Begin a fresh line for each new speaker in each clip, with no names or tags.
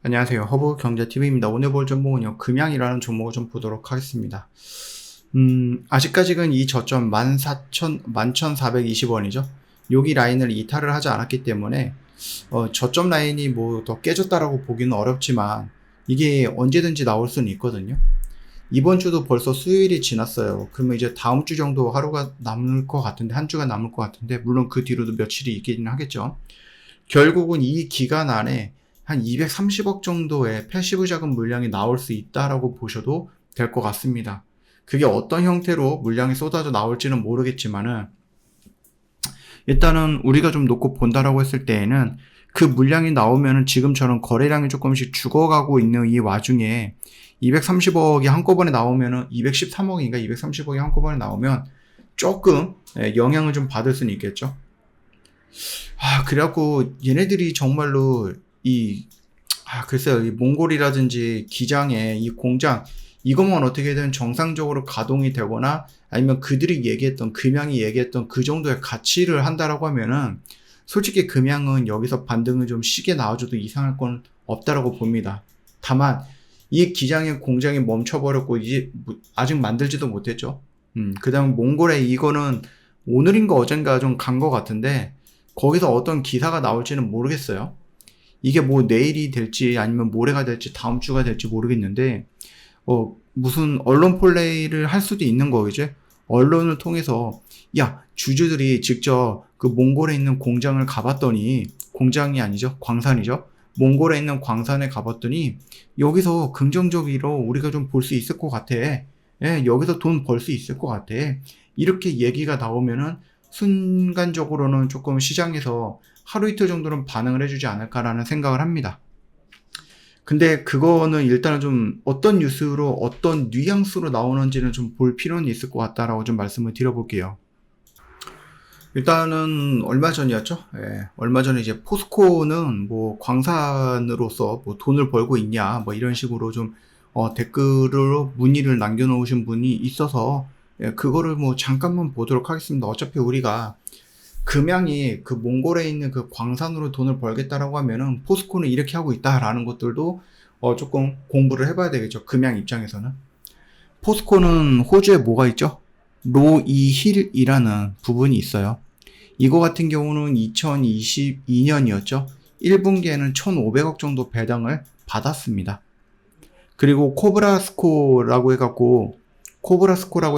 안녕하세요. 허브경제TV입니다. 오늘 볼 종목은요, 금양이라는 종목을 좀 보도록 하겠습니다. 아직까지는 이 저점 11,420원이죠. 여기 라인을 이탈을 하지 않았기 때문에, 저점 라인이 뭐 더 깨졌다라고 보기는 어렵지만, 이게 언제든지 나올 수는 있거든요. 이번 주도 벌써 수요일이 지났어요. 그러면 이제 다음 주 정도 하루가 남을 것 같은데, 한 주가 남을 것 같은데, 물론 그 뒤로도 며칠이 있기는 하겠죠. 결국은 이 기간 안에 한 230억 정도의 패시브 자금 물량이 나올 수 있다라고 보셔도 될 것 같습니다. 그게 어떤 형태로 물량이 쏟아져 나올지는 모르겠지만은, 일단은 우리가 좀 놓고 본다라고 했을 때에는 그 물량이 나오면은 지금처럼 거래량이 조금씩 죽어가고 있는 이 와중에 230억이 한꺼번에 나오면은 213억인가 230억이 한꺼번에 나오면 조금 영향을 좀 받을 수는 있겠죠. 그래갖고 얘네들이 정말로 글쎄요, 이 몽골이라든지 기장에 이 공장, 이것만 어떻게든 정상적으로 가동이 되거나 아니면 그들이 얘기했던, 금양이 얘기했던 그 정도의 가치를 한다라고 하면은 솔직히 금양은 여기서 반등을 좀 시게 나와줘도 이상할 건 없다라고 봅니다. 다만, 이 기장의 공장이 멈춰버렸고, 이제 아직 만들지도 못했죠. 그 다음 몽골에 이거는 오늘인가 어젠가 좀 간 것 같은데, 거기서 어떤 기사가 나올지는 모르겠어요. 이게 뭐 내일이 될지 아니면 모레가 될지 다음 주가 될지 모르겠는데, 무슨 언론 플레이를 할 수도 있는 거겠지? 언론을 통해서, 야, 주주들이 직접 그 몽골에 있는 공장을 가봤더니, 공장이 아니죠? 광산이죠? 몽골에 있는 광산에 가봤더니, 여기서 긍정적으로 우리가 좀 볼 수 있을 것 같아. 예, 여기서 돈 벌 수 있을 것 같아. 이렇게 얘기가 나오면은, 순간적으로는 조금 시장에서 하루 이틀 정도는 반응을 해주지 않을까라는 생각을 합니다. 근데 그거는 일단은 좀 어떤 뉴스로 어떤 뉘앙스로 나오는지는 좀 볼 필요는 있을 것 같다라고 좀 말씀을 드려볼게요. 일단은 얼마 전이었죠? 얼마 전에 이제 포스코는 뭐 광산으로서 뭐 돈을 벌고 있냐 뭐 이런 식으로 좀 댓글로 문의를 남겨놓으신 분이 있어서 그거를 뭐 잠깐만 보도록 하겠습니다. 어차피 우리가 금양이 그 몽골에 있는 그 광산으로 돈을 벌겠다라고 하면은 포스코는 이렇게 하고 있다라는 것들도 조금 공부를 해봐야 되겠죠. 금양 입장에서는. 포스코는 호주에 뭐가 있죠? 로이힐이라는 부분이 있어요. 이거 같은 경우는 2022년이었죠. 1분기에는 1,500억 정도 배당을 받았습니다. 그리고 코브라스코라고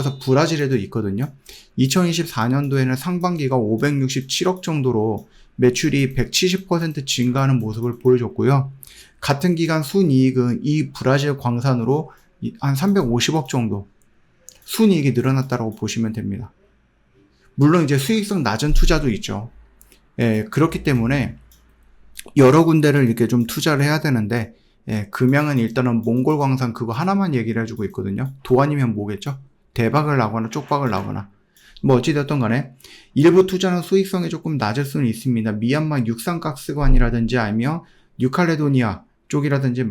해서 브라질에도 있거든요. 2024년도에는 상반기가 567억 정도로 매출이 170% 증가하는 모습을 보여줬고요. 같은 기간 순이익은 이 브라질 광산으로 한 350억 정도 순이익이 늘어났다고 보시면 됩니다. 물론 이제 수익성 낮은 투자도 있죠. 그렇기 때문에 여러 군데를 이렇게 좀 투자를 해야 되는데, 금양은 일단은 몽골 광산 그거 하나만 얘기를 해주고 있거든요. 도안이면 뭐겠죠? 대박을 나거나 쪽박을 나거나. 뭐 어찌됐든 간에 일부 투자는 수익성이 조금 낮을 수는 있습니다. 미얀마 육상가스관이라든지 아니면 뉴칼레도니아 쪽이라든지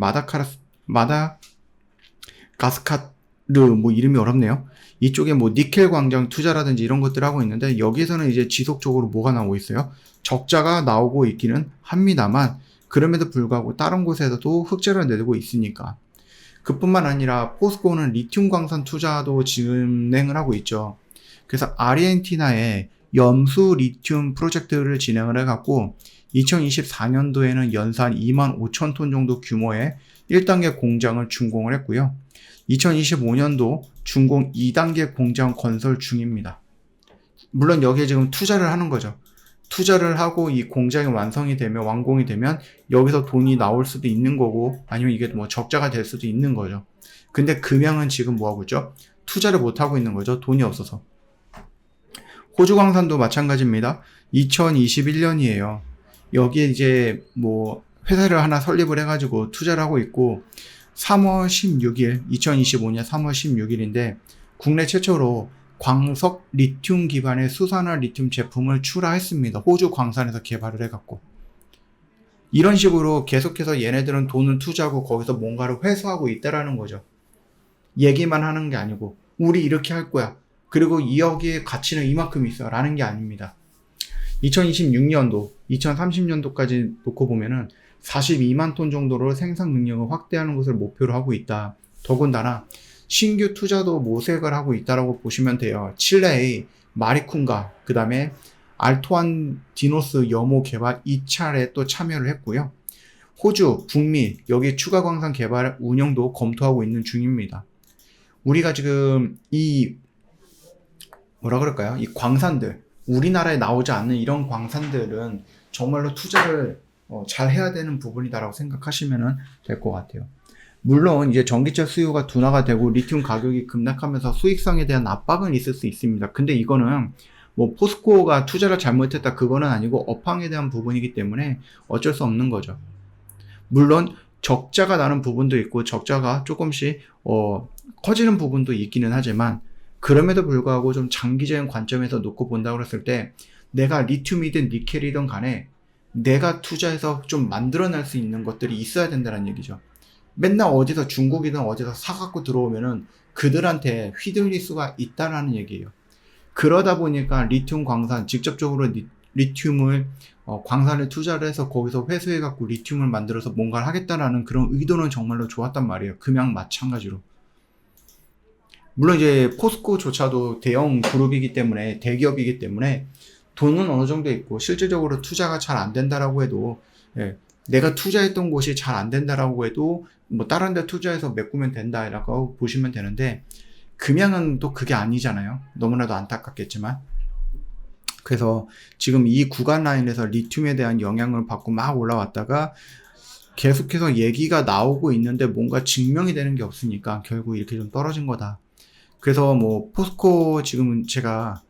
마다가스카르 뭐 이름이 어렵네요. 이쪽에 뭐 니켈 광장 투자라든지 이런 것들 하고 있는데 여기에서는 이제 지속적으로 뭐가 나오고 있어요? 적자가 나오고 있기는 합니다만 그럼에도 불구하고 다른 곳에서도 흑자를 내고 있으니까. 그뿐만 아니라 포스코는 리튬 광산 투자도 진행을 하고 있죠. 그래서 아르헨티나에 염수 리튬 프로젝트를 진행을 해갖고 2024년도에는 연산 25,000톤 정도 규모의 1단계 공장을 준공을 했고요. 2025년도 준공 2단계 공장 건설 중입니다. 물론 여기에 지금 투자를 하는 거죠. 투자를 하고 이 공장이 완공이 되면 여기서 돈이 나올 수도 있는 거고 아니면 이게 뭐 적자가 될 수도 있는 거죠. 근데 금양은 지금 뭐 하고 있죠? 투자를 못 하고 있는 거죠. 돈이 없어서. 호주광산도 마찬가지입니다. 2021년이에요. 여기에 이제 뭐 회사를 하나 설립을 해가지고 투자를 하고 있고 3월 16일, 2025년 3월 16일인데 국내 최초로 광석 리튬 기반의 수산화 리튬 제품을 출하했습니다. 호주 광산에서 개발을 해갖고. 이런 식으로 계속해서 얘네들은 돈을 투자하고 거기서 뭔가를 회수하고 있다라는 거죠. 얘기만 하는 게 아니고 우리 이렇게 할 거야. 그리고 여기에 가치는 이만큼 있어 라는 게 아닙니다. 2026년도, 2030년도까지 놓고 보면은 42만 톤 정도로 생산 능력을 확대하는 것을 목표로 하고 있다. 더군다나 신규 투자도 모색을 하고 있다라고 보시면 돼요. 칠레의 마리쿰가, 그 다음에 알토안 디노스 염호 개발 2차례 또 참여를 했고요. 호주, 북미, 여기 추가 광산 개발 운영도 검토하고 있는 중입니다. 우리가 지금 이 광산들, 우리나라에 나오지 않는 이런 광산들은 정말로 투자를 잘 해야 되는 부분이다라고 생각하시면 될 것 같아요. 물론 이제 전기차 수요가 둔화가 되고 리튬 가격이 급락하면서 수익성에 대한 압박은 있을 수 있습니다. 근데 이거는 뭐 포스코가 투자를 잘못했다 그거는 아니고 업황에 대한 부분이기 때문에 어쩔 수 없는 거죠. 물론 적자가 나는 부분도 있고 적자가 조금씩 커지는 부분도 있기는 하지만 그럼에도 불구하고 좀 장기적인 관점에서 놓고 본다고 했을 때 내가 리튬이든 니켈이든 간에 내가 투자해서 좀 만들어낼 수 있는 것들이 있어야 된다는 얘기죠. 맨날 어디서 중국이든 어디서 사갖고 들어오면은 그들한테 휘둘릴 수가 있다라는 얘기예요. 그러다 보니까 리튬 광산, 직접적으로 리튬을 광산에 투자를 해서 거기서 회수해갖고 리튬을 만들어서 뭔가를 하겠다라는 그런 의도는 정말로 좋았단 말이에요. 금양 마찬가지로. 물론 이제 포스코조차도 대형 그룹이기 때문에, 대기업이기 때문에 돈은 어느 정도 있고 실질적으로 투자가 잘 안 된다라고 해도, 내가 투자했던 곳이 잘 안 된다라고 해도 뭐 다른 데 투자해서 메꾸면 된다라고 보시면 되는데, 금양은 또 그게 아니잖아요. 너무나도 안타깝겠지만. 그래서 지금 이 구간 라인에서 리튬에 대한 영향을 받고 막 올라왔다가 계속해서 얘기가 나오고 있는데 뭔가 증명이 되는 게 없으니까 결국 이렇게 좀 떨어진 거다. 그래서 뭐 포스코 지금 제가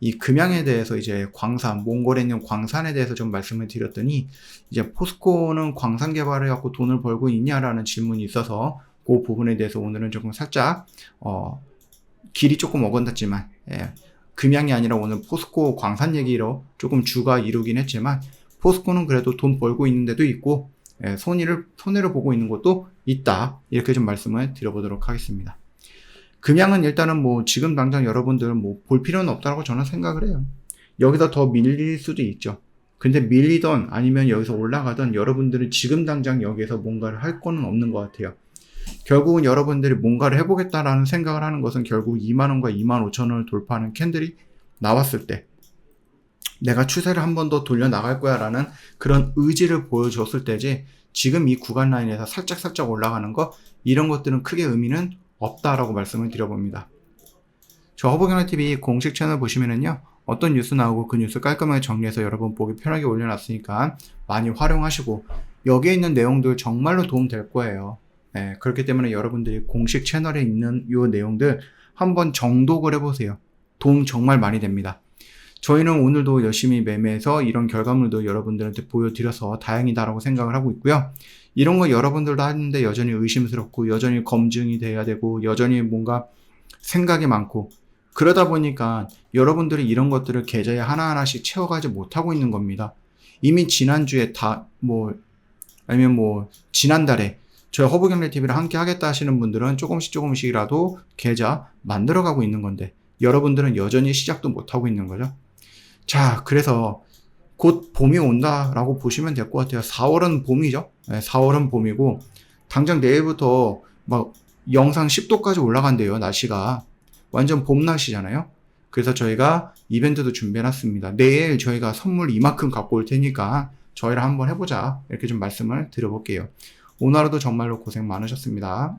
이 금양에 대해서 이제 광산, 몽골에 있는 광산에 대해서 좀 말씀을 드렸더니 이제 포스코는 광산 개발을 갖고 돈을 벌고 있냐라는 질문이 있어서 그 부분에 대해서 오늘은 조금 살짝 길이 조금 어긋났지만 금양이 아니라 오늘 포스코 광산 얘기로 조금 주가 이루긴 했지만 포스코는 그래도 돈 벌고 있는 데도 있고 손해를 보고 있는 것도 있다. 이렇게 좀 말씀을 드려보도록 하겠습니다. 금양은 일단은 뭐 지금 당장 여러분들 뭐 볼 필요는 없다고 저는 생각을 해요. 여기서 더 밀릴 수도 있죠. 근데 밀리던 아니면 여기서 올라가던 여러분들은 지금 당장 여기에서 뭔가를 할 거는 없는 것 같아요. 결국은 여러분들이 뭔가를 해보겠다라는 생각을 하는 것은 결국 2만원과 25,000원을 돌파하는 캔들이 나왔을 때 내가 추세를 한 번 더 돌려 나갈 거야 라는 그런 의지를 보여줬을 때지, 지금 이 구간 라인에서 살짝 올라가는 거, 이런 것들은 크게 의미는 없다라고 말씀을 드려봅니다. 저 허브경제TV 공식 채널 보시면은요, 어떤 뉴스 나오고 그 뉴스 깔끔하게 정리해서 여러분 보기 편하게 올려놨으니까 많이 활용하시고, 여기에 있는 내용들 정말로 도움 될 거예요. 그렇기 때문에 여러분들이 공식 채널에 있는 이 내용들 한번 정독을 해보세요. 도움 정말 많이 됩니다. 저희는 오늘도 열심히 매매해서 이런 결과물도 여러분들한테 보여드려서 다행이다라고 생각을 하고 있고요. 이런 거 여러분들도 하는데 여전히 의심스럽고 여전히 검증이 돼야 되고 여전히 뭔가 생각이 많고, 그러다 보니까 여러분들이 이런 것들을 계좌에 하나하나씩 채워가지 못하고 있는 겁니다. 이미 지난주에 아니면 지난달에 저희 허브경제TV를 함께 하겠다 하시는 분들은 조금씩이라도 계좌 만들어가고 있는 건데, 여러분들은 여전히 시작도 못하고 있는 거죠. 자, 그래서 곧 봄이 온다라고 보시면 될 것 같아요. 4월은 봄이죠. 4월은 봄이고, 당장 내일부터 막 영상 10도까지 올라간대요. 날씨가 완전 봄 날씨잖아요. 그래서 저희가 이벤트도 준비해놨습니다. 내일 저희가 선물 이만큼 갖고 올 테니까 저희랑 한번 해보자, 이렇게 좀 말씀을 드려볼게요. 오늘 하루도 정말로 고생 많으셨습니다.